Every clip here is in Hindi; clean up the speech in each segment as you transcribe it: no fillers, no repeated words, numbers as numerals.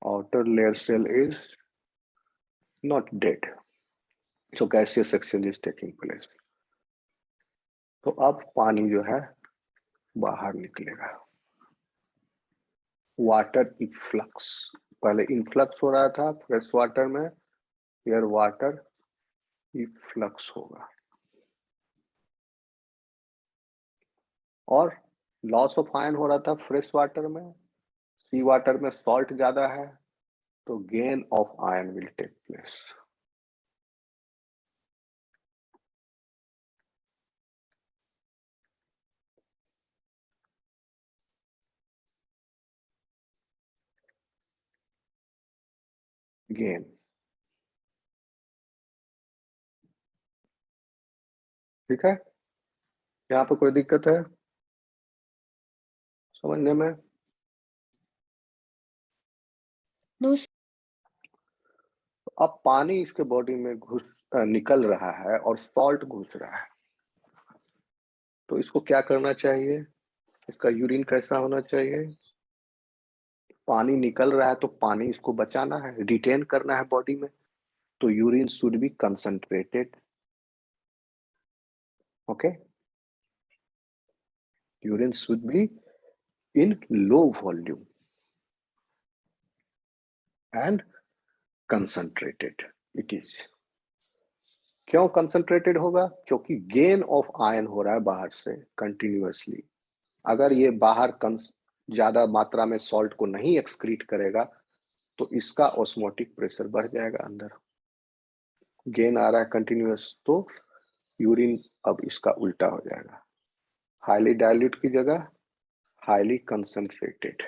outer layer cell is not dead, so gaseous exchange is taking place. तो अब पानी जो है बाहर निकलेगा। वाटर इफ्लक्स, पहले इनफ्लक्स हो रहा था फ्रेश वाटर में, फिर वाटर इफ्लक्स होगा। और लॉस ऑफ आयन हो रहा था फ्रेश वाटर में, सी वाटर में सॉल्ट ज्यादा है, तो gain of ion will take place. Gain, ठीक है। यहाँ पे कोई दिक्कत है समझने में? अब पानी इसके बॉडी में निकल रहा है और सॉल्ट घुस रहा है, तो इसको क्या करना चाहिए? इसका यूरिन कैसा होना चाहिए? पानी निकल रहा है तो पानी इसको बचाना है, रिटेन करना है बॉडी में, तो urine should be concentrated. Okay, urine should be in low volume and concentrated it is. क्यों कंसंट्रेटेड होगा? क्योंकि गेन ऑफ आयन हो रहा है बाहर से कंटिन्यूअसली। अगर ये बाहर ज्यादा मात्रा में सॉल्ट को नहीं एक्सक्रीट करेगा तो इसका ऑस्मोटिक प्रेशर बढ़ जाएगा अंदर। गेन आ रहा है कंटिन्यूअस, तो यूरिन अब इसका उल्टा हो जाएगा, हाईली डाइल्यूट की जगह हाईली कंसंट्रेटेड।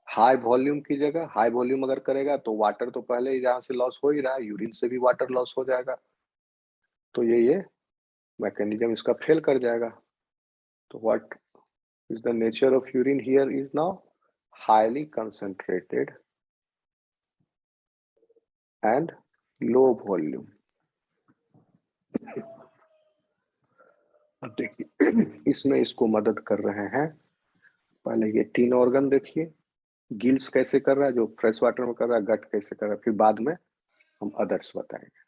हाई वॉल्यूम की जगह, हाई वॉल्यूम अगर करेगा तो वाटर तो पहले ही जहां से लॉस हो ही रहा है, यूरिन से भी वाटर लॉस हो जाएगा, तो ये मैकेनिज्म इसका फेल कर जाएगा। तो what is the nature of urine here is now highly concentrated and low volume. अब देखिए इसमें इसको मदद कर रहे हैं, पहले ये 3 ऑर्गन देखिए, गिल्स कैसे कर रहा है जो फ्रेश वाटर में कर रहा है, गट कैसे कर रहा है, फिर बाद में हम अदर्स बताएंगे।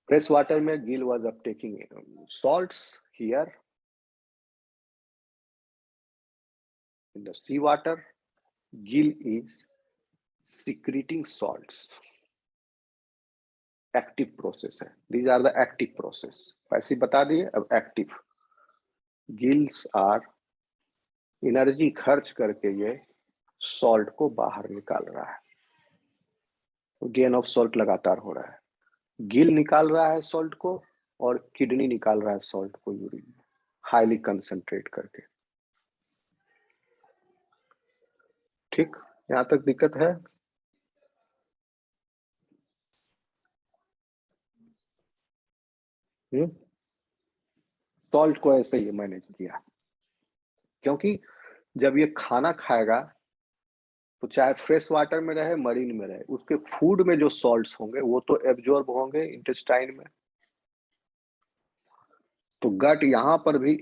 फ्रेश वाटर में gill was uptaking salts here, in the sea water gill is secreting salts, active process है, these are the active process। ऐसे बता दिए, अब एक्टिव गिल्स आर एनर्जी खर्च करके ये सॉल्ट को बाहर निकाल रहा है, गेन ऑफ सॉल्ट लगातार हो रहा है। गिल निकाल रहा है सॉल्ट को और किडनी निकाल रहा है सॉल्ट को यूरिन में, हाईली कंसंट्रेट करके। ठीक, यहां तक दिक्कत है? सॉल्ट को ऐसे ही मैनेज किया, क्योंकि जब ये खाना खाएगा तो चाहे फ्रेश वाटर में रहे मरीन में रहे, उसके फूड में जो सॉल्ट्स होंगे वो तो एब्जॉर्ब होंगे इंटेस्टाइन में, तो गट यहां पर भी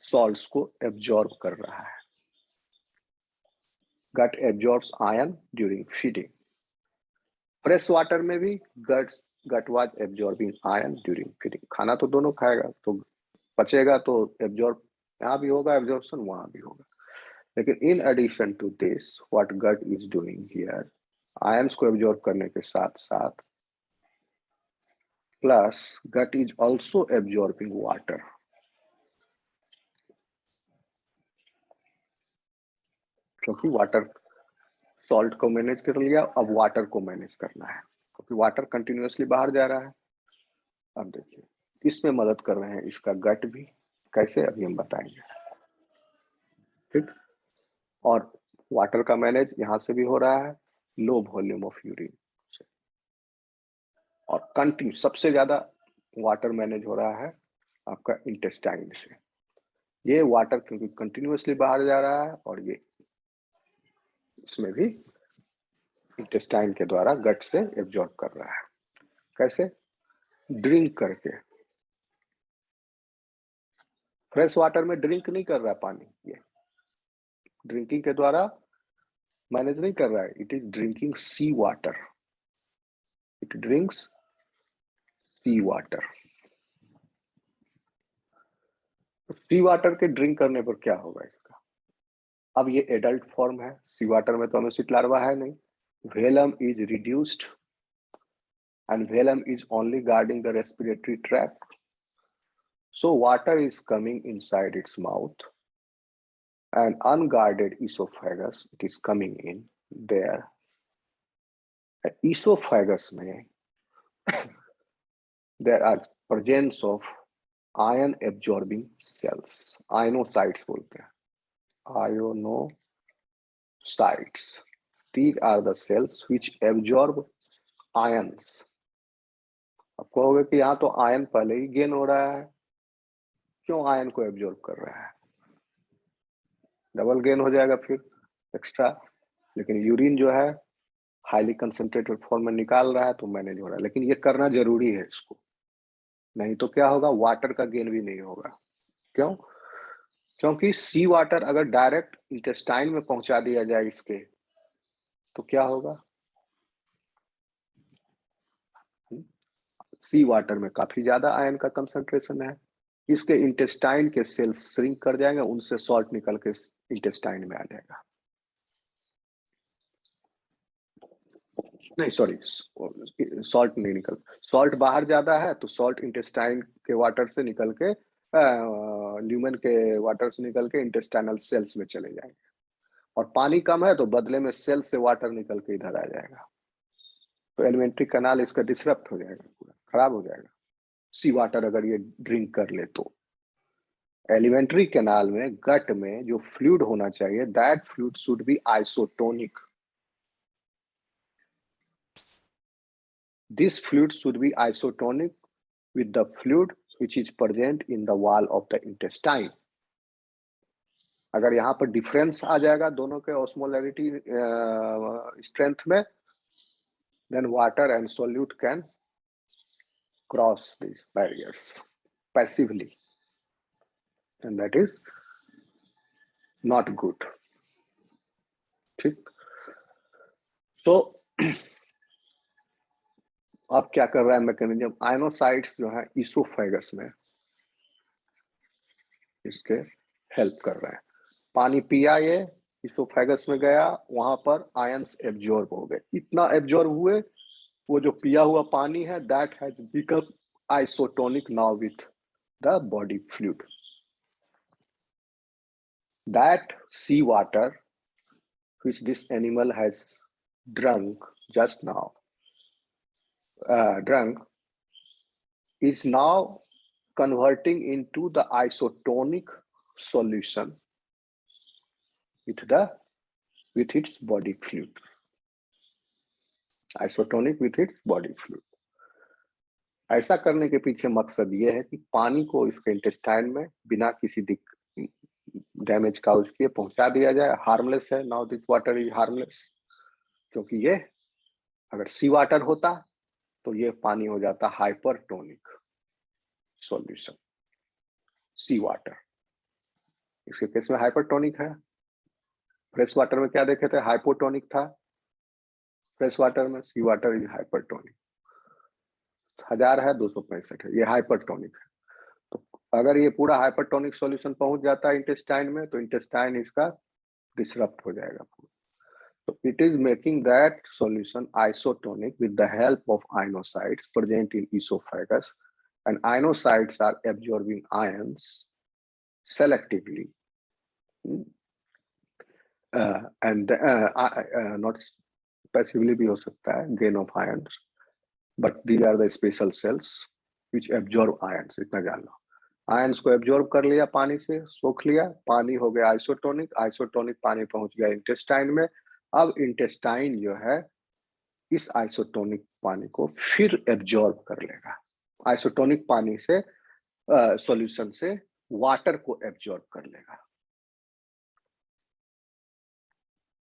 सॉल्ट्स को एब्जॉर्ब कर रहा है। Gut absorbs ion during feeding. Fresh water में भी gut was absorbing ion during feeding. खाना तो दोनों खाएगा, तो पचेगा तो एब्जॉर्ब यहाँ भी होगा, एब्जॉर्प्शन वहां भी होगा। लेकिन in addition to this what gut is doing here, ions को एब्जॉर्ब करने के साथ साथ plus gut is also absorbing water. क्योंकि वाटर सॉल्ट को मैनेज कर लिया, अब वाटर को मैनेज करना है, क्योंकि वाटर कंटिन्यूअसली बाहर जा रहा है। अब देखिए इसमें मदद कर रहे हैं इसका गट भी, कैसे अभी हम बताएंगे। ठीक, और वाटर का मैनेज यहां से भी हो रहा है लो वॉल्यूम ऑफ यूरिन से, और कंटिन्यू सबसे ज्यादा वाटर मैनेज हो रहा है आपका इंटेस्टाइन से। ये वाटर क्योंकि कंटिन्यूअसली बाहर जा रहा है, और ये इसमें भी इंटेस्टाइन के द्वारा गट से एब्जॉर्ब कर रहा है। कैसे? ड्रिंक करके। फ्रेश वाटर में ड्रिंक नहीं कर रहा पानी, ये ड्रिंकिंग के द्वारा मैनेज नहीं कर रहा है, it is drinking sea water, it drinks sea water. Sea water के ड्रिंक करने पर क्या होगा इसका? अब ये एडल्ट फॉर्म है, सी वाटर में तो अमिसिट लार्वा है नहीं, velum is reduced and velum is only guarding the respiratory tract. So water is coming inside its mouth and unguarded esophagus, it is coming in there. Esophagus में there are presence of ion absorbing cells, ionocytes बोलते हैं, ionocytes. These are the cells which absorb ions. अब कहोगे कि यहाँ तो आयन पहले ही गेन हो रहा है, क्यों आयन को एब्जॉर्ब कर रहा है? डबल गेन हो जाएगा फिर एक्स्ट्रा, लेकिन यूरिन जो है हाईली कंसंट्रेटेड फॉर्म में निकाल रहा है तो मैनेज हो रहा है, लेकिन ये करना जरूरी है इसको, नहीं तो क्या होगा, वाटर का गेन भी नहीं होगा। क्यों? क्योंकि सी वाटर अगर डायरेक्ट इंटेस्टाइन में पहुंचा दिया जाए इसके, तो क्या होगा, सी वाटर में काफी ज्यादा आयन का कंसंट्रेशन है, इसके इंटेस्टाइन के सेल्स श्रिंक कर जाएंगे, उनसे सॉल्ट निकल के इंटेस्टाइन में आ जाएगा। नहीं सॉरी, सॉल्ट नहीं निकल, सॉल्ट बाहर ज्यादा है तो सॉल्ट इंटेस्टाइन के वाटर से निकल के ल्यूमेन के वाटर से निकल के इंटेस्टाइनल सेल्स में चले जाएंगे, और पानी कम है तो बदले में सेल से वाटर निकल के इधर आ जाएगा, तो एलिमेंट्री कैनाल इसका डिसरप्ट हो जाएगा, पूरा खराब हो जाएगा सी वाटर अगर ये ड्रिंक कर ले तो। एलिमेंट्री कैनाल में गट में जो फ्लूइड होना चाहिए, that fluid should be isotonic, this fluid should be isotonic with the fluid which is present in the wall of the intestine. अगर यहाँ पर डिफरेंस आ जाएगा दोनों के ऑस्मोलैरिटी स्ट्रेंथ में, then water and solute can cross these barriers passively, and that is not good. ठीक, so अब क्या कर रहा है मैकेनिज्म, आयनोसाइट्स जो है इसोफेगस में इसके हेल्प कर रहा है, पानी पिया ये इसोफेगस में गया, वहां पर आयंस एब्जॉर्ब हो गए, इतना एब्जॉर्ब हुए, वो जो पिया हुआ पानी है that has become isotonic now with the body fluid, that sea water which this animal has drunk just now drunk is now converting into the isotonic solution with its body fluid, isotonic with its body fluid. ऐसा करने के पीछे मकसद ये है कि पानी को इसके इंटेस्टाइन में बिना किसी डैमेज का उसके पहुंचा दिया जाए, हार्मलेस है, now this water is harmless, क्योंकि ये अगर सी वाटर होता तो ये पानी हो जाता हाइपरटोनिक सॉल्यूशन, सी वाटर इसके केस में हाइपरटोनिक है, फ्रेश वाटर में क्या देखे थे, हाइपोटोनिक था, फ्रेश वाटर में सी वाटर इज हाइपरटोनिक, 1000 है 265 है, ये हाइपरटोनिक है, तो अगर ये पूरा हाइपरटोनिक सॉल्यूशन पहुंच जाता है इंटेस्टाइन में तो इंटेस्टाइन इसका डिसरप्ट हो जाएगा पूरा, so it is making that solution isotonic with the help of ionocytes present in esophagus, and ionocytes are absorbing ions selectively and not passively भी हो सकता है gain of ions, but these are the special cells which absorb ions, इतना जान लो, आयंस को एब्जॉर्ब कर लिया, पानी से सोख लिया, पानी हो गया आइसोटोनिक, आइसोटोनिक पानी पहुंच गया इंटेस्टाइन में, अब इंटेस्टाइन जो है इस आइसोटोनिक पानी को फिर एब्जॉर्ब कर लेगा, आइसोटोनिक पानी से सॉल्यूशन से वाटर को एब्जॉर्ब कर लेगा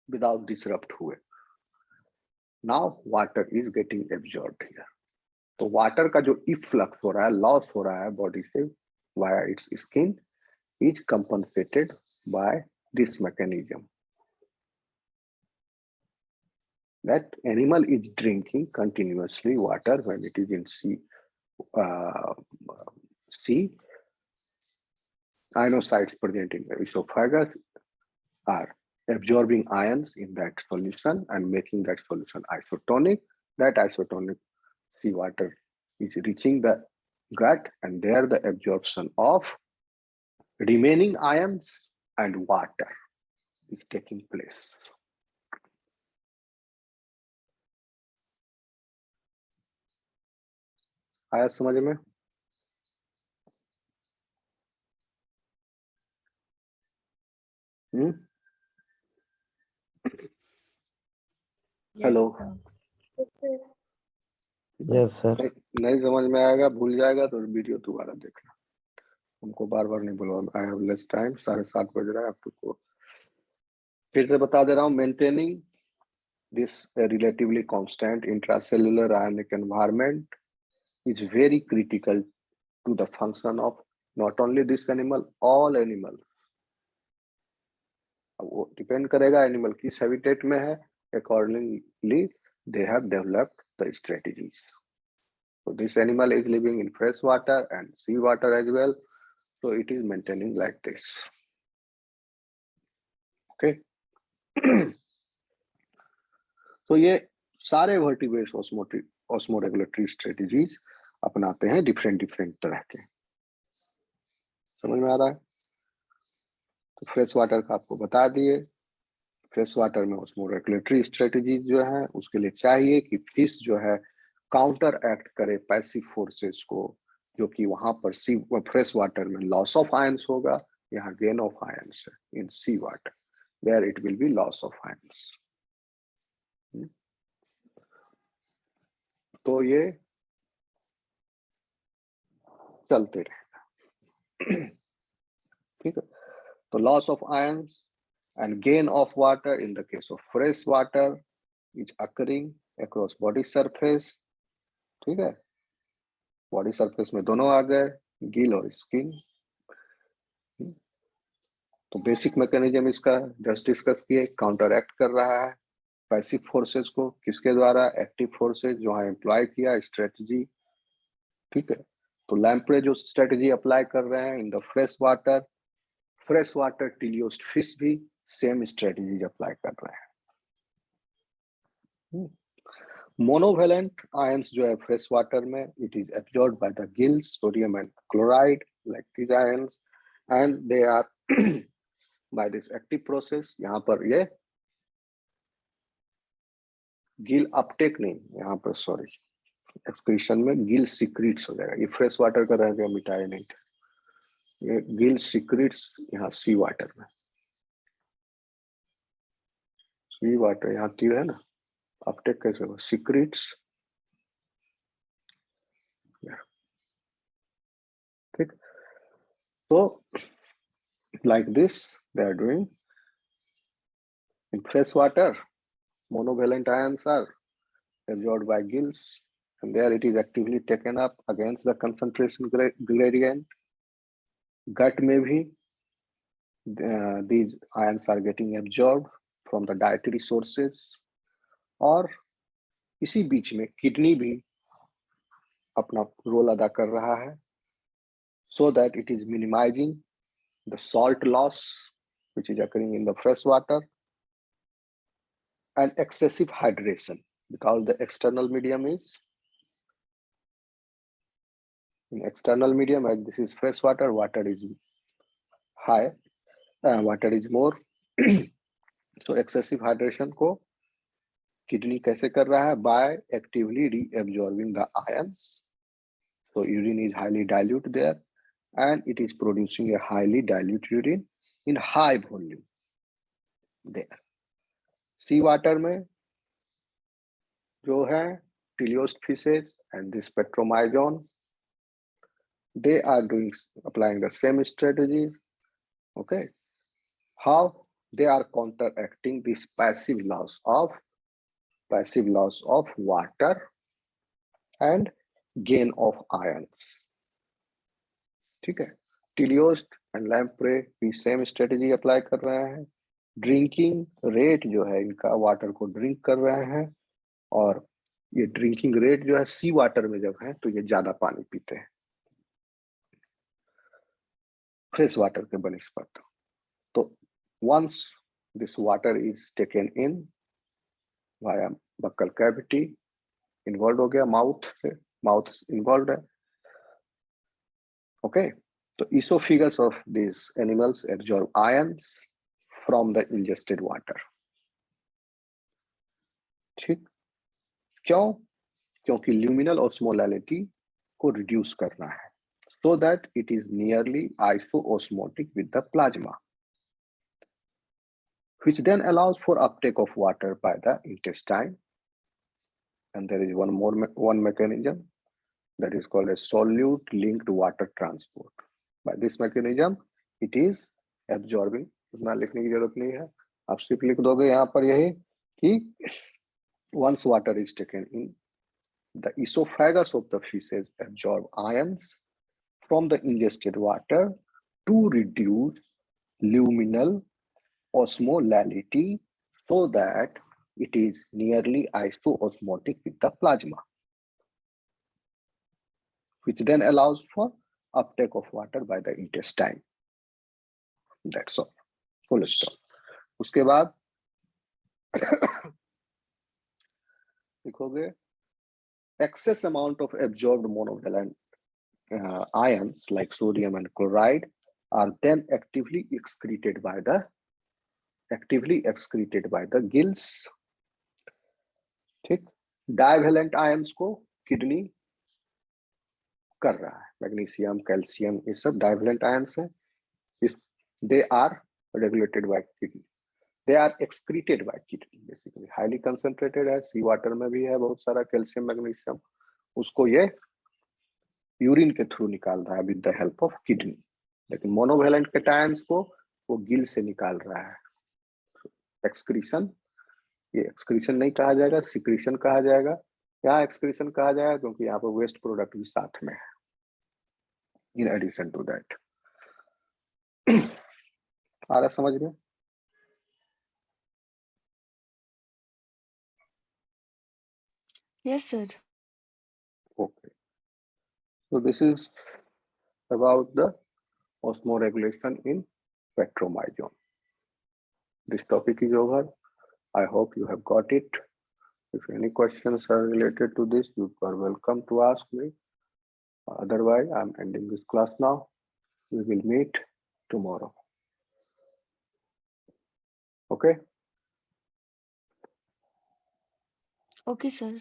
विदाउट डिसरप्ट हुए, now water is getting absorbed here, तो वाटर का जो इफ्लक्स हो रहा है, लॉस हो रहा है बॉडी से via its skin is compensated by this mechanism. that animal is drinking continuously water when it is in uh, sea. Ionocytes present in the esophagus are absorbing ions in that solution and making that solution isotonic. That isotonic seawater is reaching the gut, and there the absorption of remaining ions and water is taking place. आया समझ में? Hello, yes sir. नहीं समझ में आएगा, भूल जाएगा तो वीडियो दोबारा देखना, हमको बार बार नहीं बोलवा। आई हैव लेस टाइम, 7:30 बज रहा है आपको। फिर से बता दे रहा हूँ, maintaining this relatively constant intracellular ionic environment is very critical to the function of not only this animal, all animals. वो डिपेंड करेगा एनिमल किस हैबिटेट में है, accordingly they have developed the strategies. So this animal is living in fresh water and sea water as well, so it is maintaining like this. Okay. तो ये सारे वर्टिब्रेट्स ऑस्मोरेगुलेटरी स्ट्रेटजीज अपनाते हैं डिफरेंट तरह के। समझ में आ रहा है? तो फ्रेश वाटर का आपको बता दिए। फ्रेश वाटर में ऑस्मोरेगुलेटरी स्ट्रेटजीज जो है उसके लिए चाहिए कि फिश जो है काउंटर एक्ट करे पैसिव फोर्सेस को, जो कि वहां पर फ्रेश वाटर में लॉस ऑफ आयंस होगा, यहाँ गेन ऑफ आयंस है in sea water, where it will be loss of ions. तो ये चलते रहेगा। ठीक है, तो loss of ions and gain of water in the case of fresh water is occurring across body surface. ठीक है, बॉडी सरफेस में दोनों आ गए, गिल और स्किन। तो बेसिक मैकेनिज्म इसका जस्ट डिस्कस किए, काउंटर एक्ट कर रहा है पैसिव फोर्सेस को, किसके द्वारा? एक्टिव फोर्सेस जो है एम्प्लॉय किया स्ट्रेटजी। ठीक है, तो लैम्प्रे जो स्ट्रेटजी अप्लाई कर रहे हैं in the fresh water teleost fish भी सेम स्ट्रेटजीज अप्लाई कर रहे हैं। मोनोवेलेंट आयंस जो है फ्रेश वाटर में, it is absorbed by the gills, sodium and chloride like these ions, and they are by this active process. यहाँ पर ये गिल अपटेक नहीं, यहाँ पर सॉरी एक्सक्रीशन में गिल सीक्रेट्स हो जाएगा, ये फ्रेश वाटर का रह गया, मिटाया नहीं था, ये गिल सीक्रेट्स यहाँ सी वाटर में। सी वाटर यहाँ तीर है ना, अपटेक कैसे हो? सीक्रेट्स। ठीक, तो like this they are doing in fresh water. Monovalent ions are absorbed by gills, and there it is actively taken up against the concentration gradient. Gut में भी these ions are getting absorbed from the dietary sources, और इसी बीच में किडनी भी अपना रोल अदा कर रहा है, so that it is minimizing the salt loss which is occurring in the fresh water and excessive hydration, because the external medium is in external medium, as this is fresh water, water is high, water is more. So excessive hydration को किडनी कैसे कर रहा है? By actively reabsorbing the ions. So urine is highly dilute there, and it is producing a highly dilute urine in high volume there. Sea water में जो है टिलियोस्ट fishes and this petromyzon, they are applying the same strategies. Okay, how they are counteracting this passive loss of water and gain of ions. ठीक है, टिलियोस्ट एंड लैम्प्रे भी सेम स्ट्रेटजी अप्लाई कर रहे हैं, ड्रिंकिंग रेट जो है इनका, वाटर को ड्रिंक कर रहे हैं, और ये ड्रिंकिंग रेट जो है सी वाटर में जब है तो ये ज्यादा पानी पीते हैं फ्रेश वाटर के बनस्पत। तो once this water is taken in via buccal cavity, involve हो गया माउथ से, माउथ इन्वॉल्व है, ओके। तो oesophagus of this animals absorb ions from the ingested water. ठीक, क्यों? क्योंकि ल्यूमिनल ऑस्मोलैलिटी को रिड्यूस करना है, so that it is nearly isoosmotic with the plasma, which then allows for uptake of water by the intestine. And there is one mechanism that is called a solute linked water transport. By this mechanism, it is absorbing. उतना लिखने की जरूरत नहीं है, आप सिर्फ लिख दोगे यहाँ पर यही कि once water is taken in, the esophagus of the feces absorb ions from the ingested water to reduce luminal osmolality so that it is nearly isoosmotic with the plasma, which then allows for uptake of water by the intestine. That's all. Full stop. उसके बाद लिखोगे excess amount of absorbed monovalent ions like sodium and chloride are then actively excreted by the gills. ठीक, डाइवेलेंट आयंस को किडनी कर रहा है, मैग्नीशियम, कैल्शियम, ये सब डाइवेलेंट आयंस है, they are regulated by kidney, they are excreted by kidney, basically highly concentrated है, सी वाटर में भी है बहुत सारा कैल्शियम मैग्नीशियम, उसको ये यूरिन के थ्रू निकाल रहा है with the help of kidney, लेकिन मोनोवेलेंट कैटायंस को वो गिल से निकाल रहा है। एक्सक्रीशन, ये एक्सक्रीशन नहीं कहा जाएगा, सिक्रीशन कहा जाएगा। यहाँ एक्सक्रीशन कहा जाएगा क्योंकि यहाँ पर वेस्ट प्रोडक्ट भी साथ में है इन एडिशन टू दैट। आ रहा समझ में? Yes, sir. Okay, so this is about the osmoregulation in Petromyzone. This topic is over. I hope you have got it. If any questions are related to this, you are welcome to ask me. Otherwise, I'm ending this class now. We will meet tomorrow. Okay? Okay, sir.